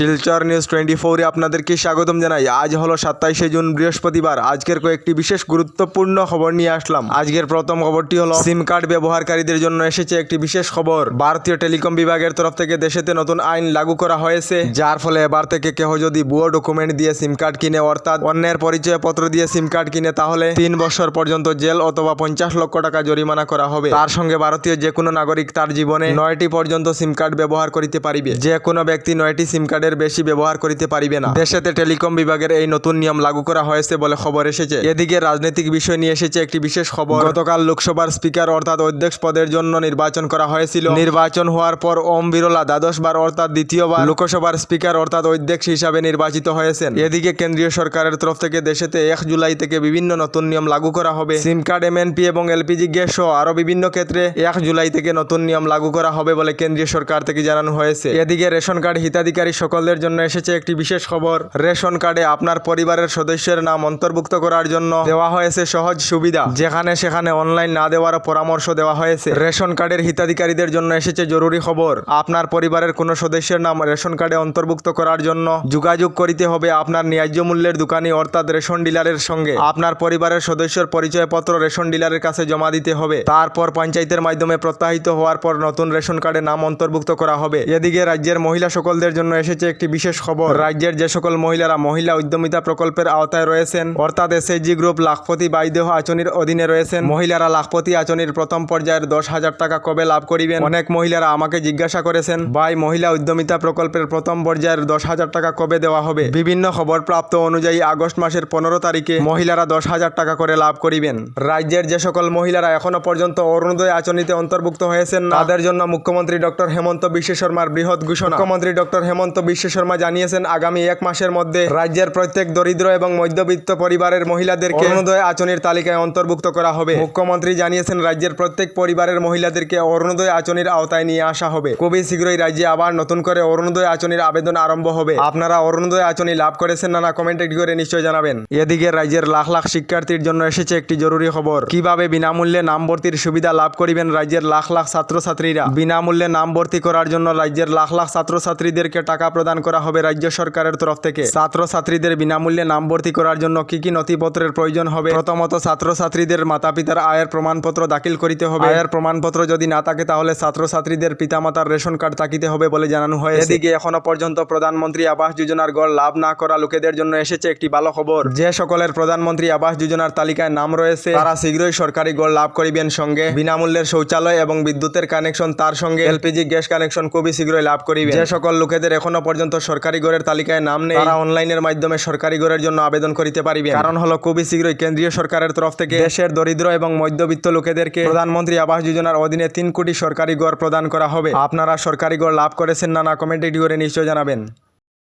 Silchar news 24 আপনাদেরকে স্বাগতম জানাই। আজ হলো 27শে জুন বৃহস্পতিবার। আজকের কয়েকটি বিশেষ গুরুত্বপূর্ণ খবর নিয়ে আসলাম। আজকের প্রথম খবরটি হলো সিম কার্ড ব্যবহারকারীদের জন্য এসেছে একটি বিশেষ খবর। ভারতীয় টেলিকম বিভাগের তরফ থেকে দেশেতে নতুন আইন লাগু করা হয়েছে, যার ফলে এবার থেকে কেহ যদি ভুয়ো ডকুমেন্ট দিয়ে সিম কার্ড কিনে, অর্থাৎ অন্যের পরিচয়পত্র দিয়ে সিম কার্ড কিনে, তাহলে 3 বছর পর্যন্ত জেল অথবা 50 লক্ষ টাকা জরিমানা করা হবে। তার সঙ্গে ভারতীয় যে কোনো নাগরিক তার জীবনে 9টি পর্যন্ত সিম কার্ড ব্যবহার করিতে পারিবে। যে কোনো ব্যক্তি 9টি সিম কার্ডের বেশি ব্যবহার করিতে পারিবে না। দেশেতে টেলিকম বিভাগের এই নতুন নিয়ম লাগু করা হয়েছে বলে খবর এসেছে। এদিকে রাজনৈতিক বিষয় নিয়ে এসেছে একটি বিশেষ খবর। গতকাল লোকসভার স্পিকার অর্থাৎ অধ্যক্ষ পদের জন্য নির্বাচন করা হয়েছিল। নির্বাচন হওয়ার পর ওম বিরলা দ্বাদশবার অর্থাৎ দ্বিতীয়বার লোকসভার স্পিকার অর্থাৎ অধ্যক্ষ হিসাবে নির্বাচিত হয়েছেন। এদিকে কেন্দ্রীয় সরকারের তরফ থেকে দেশেতে 1 জুলাই থেকে বিভিন্ন নতুন নিয়ম লাগু করা হবে। সিম কার্ড, এমএনপি এবং এলপিজি গ্যাস সহ আরো বিভিন্ন ক্ষেত্রে 1 জুলাই থেকে নতুন নিয়ম লাগু করা হবে বলে কেন্দ্রীয় সরকার থেকে জানানো হয়েছে। এদিকে রেশন কার্ড হিতাধিকারী সকলদের জন্য এসেছে একটি বিশেষ খবর। রেশন কার্ডে আপনার পরিবারের সদস্যের নাম অন্তর্ভুক্ত করার জন্য দেওয়া হয়েছে সহজ সুবিধা, যেখানে সেখানে অনলাইন না দেওয়ার পরামর্শ দেওয়া হয়েছে। রেশন কার্ডের হিতাধিকারীদের জন্য এসেছে জরুরি খবর। আপনার পরিবারের কোনো সদস্যের নাম রেশন কার্ডে অন্তর্ভুক্ত করার জন্য যোগাযোগ করিতে হবে আপনার ন্যায্য মূল্যের দোকানি অর্থাৎ রেশন ডিলারের সঙ্গে। আপনার পরিবারের সদস্যের পরিচয়পত্র রেশন ডিলারের কাছে জমা দিতে হবে। তারপর পঞ্চায়েতের মাধ্যমে প্রত্যাহিত হওয়ার পর নতুন রেশন কার্ডে নাম অন্তর্ভুক্ত করা হবে। এদিকে রাজ্যের মহিলা সকলদের জন্য এসেছে একটি বিশেষ খবর। রাজ্যের যে সকল মহিলারা মহিলা উদ্যমিতা প্রকল্পের আওতায় রয়েছেন, অর্থাৎ এসএইচজি গ্রুপ লাখপতি বাইদেহ আঁচনির অধীনে রয়েছেন, মহিলারা লাখপতি আঁচনির প্রথম পর্যায়ের 10,000 টাকা কবে লাভ করিবেন। অনেক মহিলারা আমাকে জিজ্ঞাসা করেছেন, ভাই মহিলা উদ্যমিতা প্রকল্পের প্রথম পর্যায়ের 10,000 টাকা কবে দেওয়া হবে। বিভিন্ন খবর প্রাপ্ত অনুযায়ী আগস্ট মাসের 15 তারিখে মহিলারা 10,000 টাকা করে লাভ করিবেন। রাজ্যের যে সকল মহিলারা এখনো পর্যন্ত অরুণোদয় আঁচনিতে অন্তর্ভুক্ত হয়েছেন না, তাদের জন্য মুখ্যমন্ত্রী ডক্টর হেমন্ত বিশ্ব শর্মার বৃহৎ ঘোষণা। মুখ্যমন্ত্রী ডক্টর হেমন্ত বিশ্ব শর্মা জানিয়েছেন, আগামী 1 মাসের মধ্যে রাজ্যের প্রত্যেক দরিদ্র এবং মধ্যবিত্ত পরিবারের মহিলাদেরকে অরুণোদয় আঁচনির তালিকায় অন্তর্ভুক্ত করা হবে। মুখ্যমন্ত্রী জানিয়েছেন, রাজ্যের প্রত্যেক পরিবারের মহিলাদেরকে অরুণোদয় আঁচনির আওতায় নিয়ে আসা হবে। খুবই শীঘ্রই রাজ্যে আবার নতুন করে অরুণোদয় আঁচনির আবেদন আরম্ভ হবে। আপনারা অরুণোদয় আঁচনি লাভ করেছেন না কমেন্টে করে নিশ্চয় জানাবেন। এদিকে রাজ্যের লাখ লাখ শিক্ষার্থীর জন্য এসেছে একটি জরুরি খবর। কিভাবে বিনামূল্যে নাম ভর্তির সুবিধা লাভ করিবেন রাজ্যের লাখ লাখ ছাত্রছাত্রীরা। বিনামূল্যে নাম ভর্তি করার জন্য রাজ্যের লাখ লাখ ছাত্রছাত্রীদেরকে টাকা প্রদান করা হবে রাজ্য সরকারের তরফ থেকে। ছাত্রছাত্রীদের বিনামূল্যে নাম ভর্তি করার জন্য কি কি নথিপত্রের প্রয়োজন হবে? প্রথমত, ছাত্রছাত্রীদের মাতা-পিতার আয়ের প্রমাণপত্র দাখিল করিতে হবে। আয়ের প্রমাণপত্র যদি না থাকে তাহলে ছাত্রছাত্রীদের পিতামাতার রেশন কার্ড থাকিতে হবে বলে জানানো হয়েছে। এদিকে এখনো পর্যন্ত প্রধানমন্ত্রী আবাস যোজনার গড় লাভ না করা লোকেদের জন্য এসেছে একটি ভালো খবর। যে সকলের প্রধানমন্ত্রী আবাস যোজনার তালিকায় নাম রয়েছে তারা শীঘ্রই সরকারি গড় লাভ করিবেন। সঙ্গে বিনামূল্যের শৌচালয় এবং বিদ্যুতের কানেকশন, তার সঙ্গে এলপিজি গ্যাস কানেকশন খুবই শীঘ্রই লাভ করিবেন। যে সকল লোকেদের এখনো পর্যন্ত সরকারি গড়ের তালিকায় নাম নেই, তারা অনলাইনের মাধ্যমে সরকারি গড়ের জন্য আবেদন করিতে পারিবেন। কারণ হলো খুবই শীঘ্রই কেন্দ্রীয় সরকারের তরফ থেকে দেশের দরিদ্র এবং মধ্যবিত্ত লোকেদেরকে প্রধানমন্ত্রী আবাস যোজনার অধীনে 3 কোটি সরকারি গড় প্রদান করা হবে। আপনারা সরকারি গড় লাভ করেছেন না কমেন্টে করে নিশ্চয় জানাবেন।